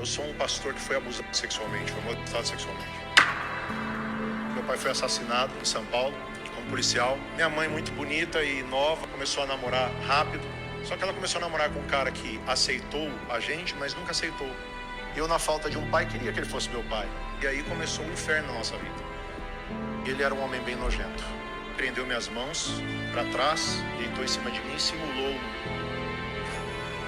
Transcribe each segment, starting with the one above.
Eu sou um pastor que foi abusado sexualmente, foi molestado sexualmente. Meu pai foi assassinado em São Paulo, como policial. Minha mãe, muito bonita e nova, começou a namorar rápido. Só que ela começou a namorar com um cara que aceitou a gente, mas nunca aceitou. Eu, na falta de um pai, queria que ele fosse meu pai. E aí começou um inferno na nossa vida. Ele era um homem bem nojento. Prendeu minhas mãos para trás, deitou em cima de mim e simulou.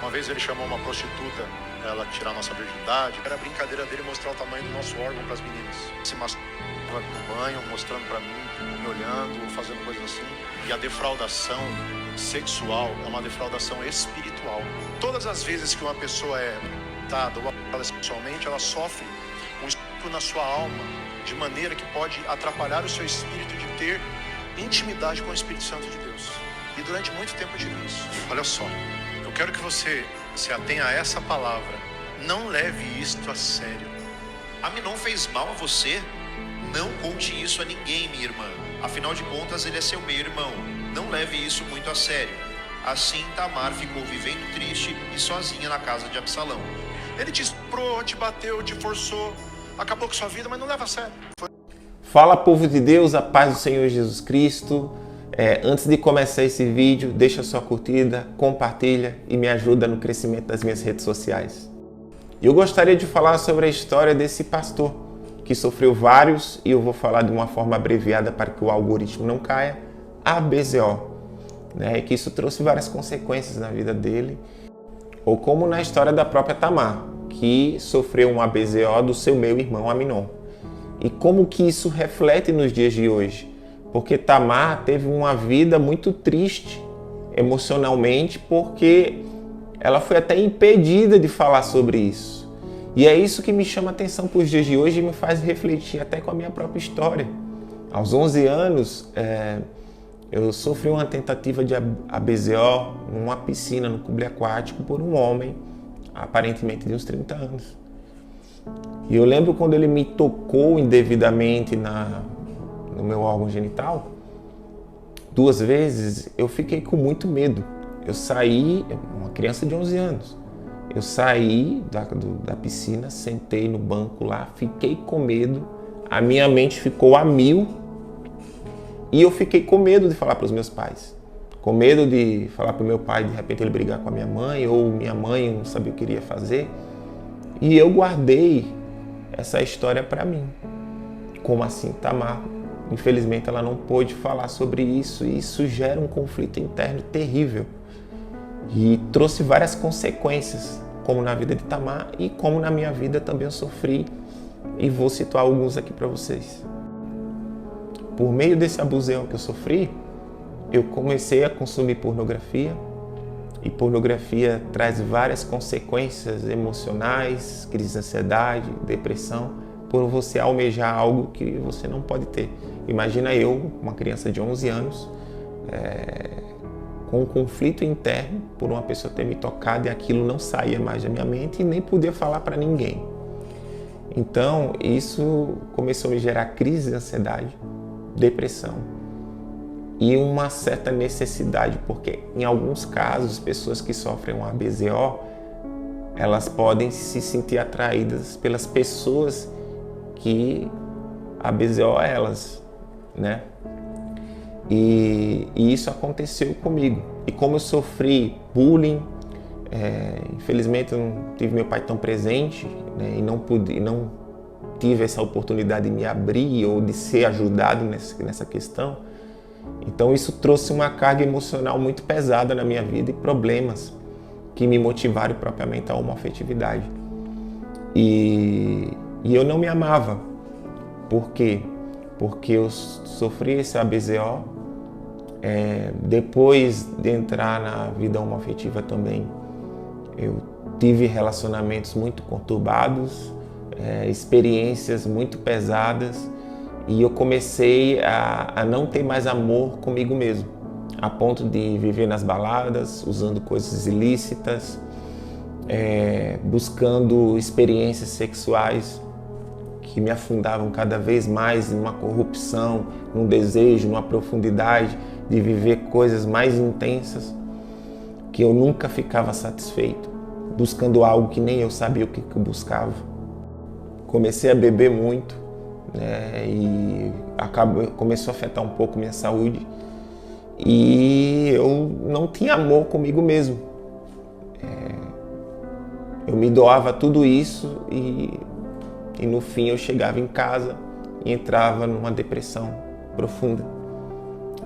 Uma vez ele chamou uma prostituta para ela tirar nossa virgindade. Era a brincadeira dele mostrar o tamanho do nosso órgão para as meninas. Se masturbava no banho, mostrando para mim, me olhando, fazendo coisas assim. E a defraudação sexual é uma defraudação espiritual. Todas as vezes que uma pessoa é dada ou abusada sexualmente, ela sofre um estupro na sua alma, de maneira que pode atrapalhar o seu espírito de ter intimidade com o Espírito Santo de Deus. E durante muito tempo eu tive isso. Olha só, eu quero que você se atenha a essa palavra. Não leve isto a sério. Aminon fez mal a você? Não conte isso a ninguém, minha irmã. Afinal de contas, ele é seu meio-irmão. Não leve isso muito a sério. Assim, Tamar ficou vivendo triste e sozinha na casa de Absalão. Ele te estuprou, te bateu, te forçou, acabou com sua vida, mas não leva a sério. Fala, povo de Deus, a paz do Senhor Jesus Cristo. Antes de começar esse vídeo, deixa sua curtida, compartilha e me ajuda no crescimento das minhas redes sociais. Eu gostaria de falar sobre a história desse pastor que sofreu vários, e eu vou falar de uma forma abreviada para que o algoritmo não caia, ABZO, né? E que isso trouxe várias consequências na vida dele, ou como na história da própria Tamar, que sofreu um ABZO do seu meio-irmão Aminon. E como que isso reflete nos dias de hoje? Porque Tamar teve uma vida muito triste emocionalmente, porque ela foi até impedida de falar sobre isso. E é isso que me chama a atenção para os dias de hoje e me faz refletir até com a minha própria história. Aos 11 anos, eu sofri uma tentativa de ABZO numa piscina, no clube aquático, por um homem, aparentemente de uns 30 anos. E eu lembro quando ele me tocou indevidamente no meu órgão genital, 2 vezes, eu fiquei com muito medo. Eu saí, uma criança de 11 anos, eu saí da piscina, sentei no banco lá, fiquei com medo, a minha mente ficou a mil e eu fiquei com medo de falar para os meus pais. Com medo de falar para o meu pai, de repente ele brigar com a minha mãe, ou minha mãe não sabia o que iria fazer. E eu guardei essa história para mim. Como assim, Tamar? Infelizmente ela não pôde falar sobre isso e isso gera um conflito interno terrível. E trouxe várias consequências, como na vida de Tamar e como na minha vida também eu sofri. E vou citar alguns aqui para vocês. Por meio desse abuso que eu sofri, eu comecei a consumir pornografia. E pornografia traz várias consequências emocionais, crise de ansiedade, depressão, por você almejar algo que você não pode ter. Imagina eu, uma criança de 11 anos, com um conflito interno por uma pessoa ter me tocado e aquilo não saía mais da minha mente e nem podia falar para ninguém. Então, isso começou a me gerar crise de ansiedade, depressão e uma certa necessidade, porque em alguns casos, pessoas que sofrem um ABZO, elas podem se sentir atraídas pelas pessoas que ABZO é elas, né? E isso aconteceu comigo. E como eu sofri bullying, infelizmente eu não tive meu pai tão presente, né? E não tive essa oportunidade de me abrir ou de ser ajudado nessa questão. Então isso trouxe uma carga emocional muito pesada na minha vida e problemas que me motivaram propriamente a homoafetividade. E eu não me amava. Por quê? Porque eu sofri esse ABZO. Depois de entrar na vida homoafetiva também, eu tive relacionamentos muito conturbados, experiências muito pesadas, e eu comecei a não ter mais amor comigo mesmo, a ponto de viver nas baladas, usando coisas ilícitas, buscando experiências sexuais que me afundavam cada vez mais numa corrupção, num desejo, numa profundidade de viver coisas mais intensas, que eu nunca ficava satisfeito. buscando algo que nem eu sabia o que eu buscava. Comecei a beber muito, né, e começou a afetar um pouco minha saúde. E eu não tinha amor comigo mesmo. Eu me doava tudo isso e no fim eu chegava em casa e entrava numa depressão profunda.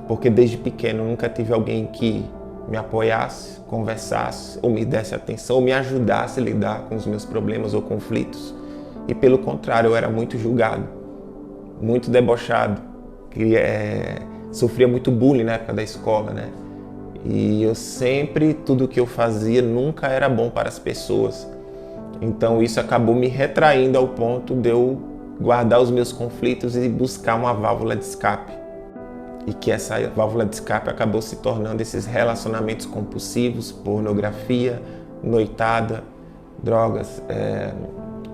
Porque desde pequeno eu nunca tive alguém que me apoiasse, conversasse, ou me desse atenção, ou me ajudasse a lidar com os meus problemas ou conflitos. E pelo contrário, eu era muito julgado, muito debochado, sofria muito bullying na época da escola, né? E eu sempre, tudo que eu fazia nunca era bom para as pessoas. Então isso acabou me retraindo ao ponto de eu guardar os meus conflitos e buscar uma válvula de escape. E que essa válvula de escape acabou se tornando esses relacionamentos compulsivos, pornografia, noitada, drogas,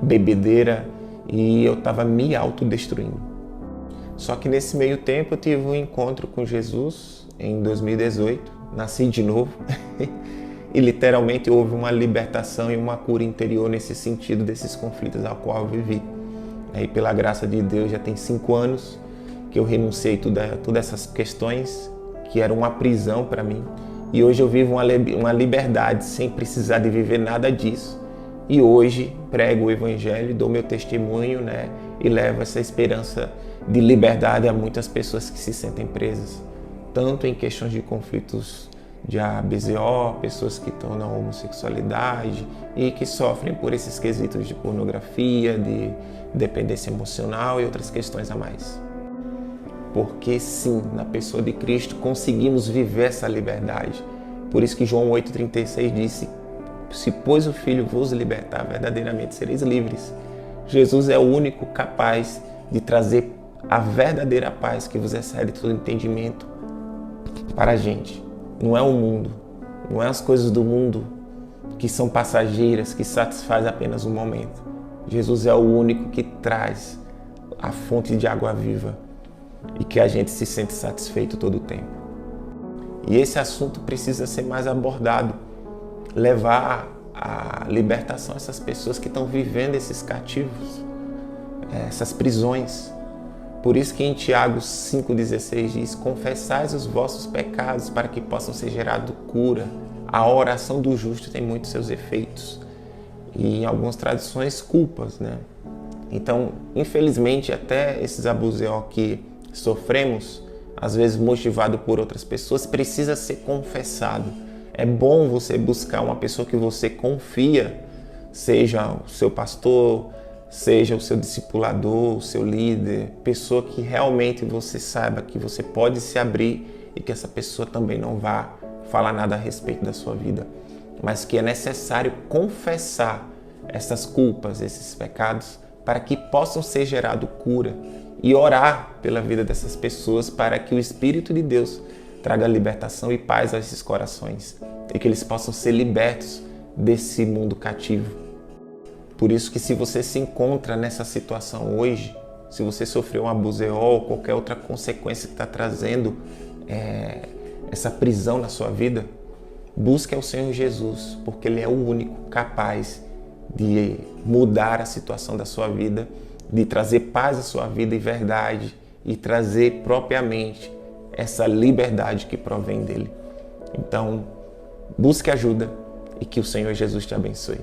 bebedeira, e eu estava me autodestruindo. Só que nesse meio tempo eu tive um encontro com Jesus em 2018, nasci de novo e literalmente houve uma libertação e uma cura interior nesse sentido desses conflitos ao qual eu vivi. E pela graça de Deus já tem 5 anos que eu renunciei a todas essas questões que eram uma prisão para mim, e hoje eu vivo uma liberdade sem precisar de viver nada disso. E hoje prego o Evangelho, dou meu testemunho, né, e levo essa esperança de liberdade a muitas pessoas que se sentem presas, tanto em questões de conflitos de ABZO, pessoas que estão na homossexualidade e que sofrem por esses quesitos de pornografia, de dependência emocional e outras questões a mais. Porque sim, na pessoa de Cristo conseguimos viver essa liberdade. Por isso que João 8,36 disse: se pois o Filho vos libertar, verdadeiramente sereis livres. Jesus é o único capaz de trazer a verdadeira paz que vos excede todo entendimento para a gente. Não é o mundo, não é as coisas do mundo que são passageiras, que satisfaz apenas um momento. Jesus é o único que traz a fonte de água viva e que a gente se sente satisfeito todo o tempo. E esse assunto precisa ser mais abordado, levar a libertação a essas pessoas que estão vivendo esses cativos, essas prisões. Por isso que em Tiago 5,16 diz: confessais os vossos pecados para que possam ser gerado cura. A oração do justo tem muitos seus efeitos. E em algumas tradições, culpas, né? Então, infelizmente, até esses abusos que sofremos, às vezes motivado por outras pessoas, precisa ser confessado. É bom você buscar uma pessoa que você confia, seja o seu pastor, seja o seu discipulador, o seu líder, pessoa que realmente você saiba que você pode se abrir e que essa pessoa também não vá falar nada a respeito da sua vida, mas que é necessário confessar essas culpas, esses pecados, para que possam ser gerado cura, e orar pela vida dessas pessoas para que o Espírito de Deus traga libertação e paz a esses corações e que eles possam ser libertos desse mundo cativo. Por isso que se você se encontra nessa situação hoje, se você sofreu um abuso ou qualquer outra consequência que está trazendo essa prisão na sua vida, busque ao Senhor Jesus, porque Ele é o único capaz de mudar a situação da sua vida, de trazer paz à sua vida e verdade, e trazer propriamente essa liberdade que provém dele. Então, busque ajuda e que o Senhor Jesus te abençoe.